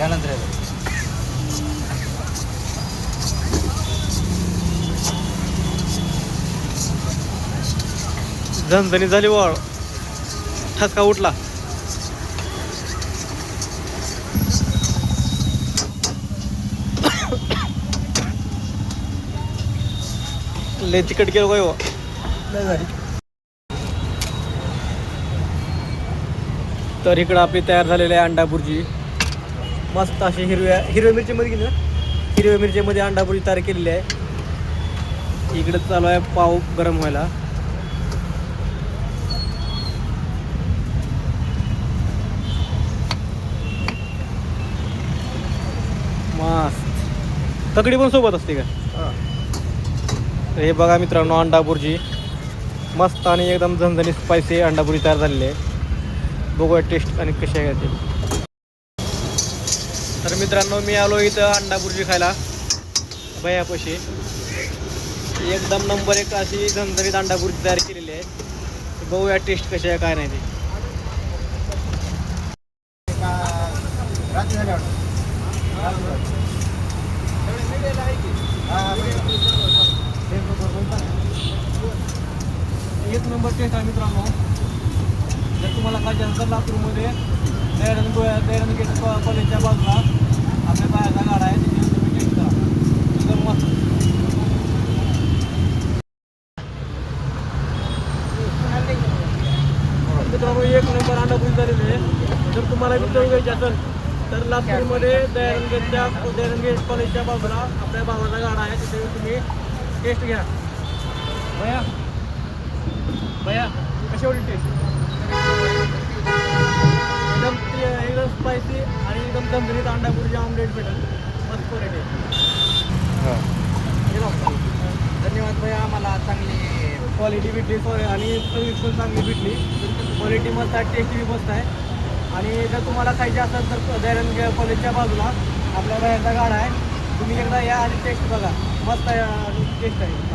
त्यानंतर झणझणी झाली वाळ, ठसका उठला. लय तिकट गेलो काय हो. तर इकडं आपली तयार झालेली आहे अंडा भुर्जी. मस्त अशी हिरव्या मिरचीमध्ये गेली ना, हिरव्या मिरचीमध्ये अंडा भुर्जी तयार केलेली आहे. इकडं चालू आहे पाव गरम व्हायला. मस्त तकडी पण सोबत असते का? हे बघा मित्रांनो, अंडा भुर्जी मस्त आणि एकदम झणझणीत स्पायसी अंडा भुर्जी तयार झालेली आहे. बघूया टेस्ट आणि कशी आहे ते. तर मित्रांनो, मी आलो इथं अंडा भुर्जी खायला भैयापाशी. एकदम नंबर एक अशी झणझणीत अंडा भुर्जी तयार केलेली आहे. बघूया टेस्ट कशी आहे काय नाही ते. एक नंबर टेस्ट आहे मित्रांनो. जर तुम्हाला खायचं असेल तर लातूरमध्ये दयानंद गेट कॉलेजच्या बाजूला आपल्या बाहेरचा गाडा आहे, तिथे तुम्ही टेस्ट करा. एकदम मस्त. मित्रांनो, एक नंबर अंडा भुर्जी झालेली आहे. जर तुम्हाला मित्र घ्यायचे असेल तर लातूरमध्ये दयानंद गेट कॉलेजच्या बाजूला आपल्या भावाचा गाडा आहे, तिथे तुम्ही टेस्ट घ्या. भैया कशी एवढी टेस्ट? एकदम स्पायसी आणि एकदम झणझणीत अंडा भुर्जी ऑमलेट भेटेल. मस्त क्वालिटी. धन्यवाद भैया, आम्हाला चांगली क्वालिटी भेटली आणि सर्विस पण चांगली भेटली. क्वालिटी मस्त आहे, टेस्टी बी मस्त आहे. आणि जर तुम्हाला खायचे असेल तर दयानंद कॉलेजच्या बाजूला आपल्या बाहेरचा गाडा आहे, तुम्ही एकदा या आणि टेस्ट बघा. मस्त आहे टेस्ट आहे.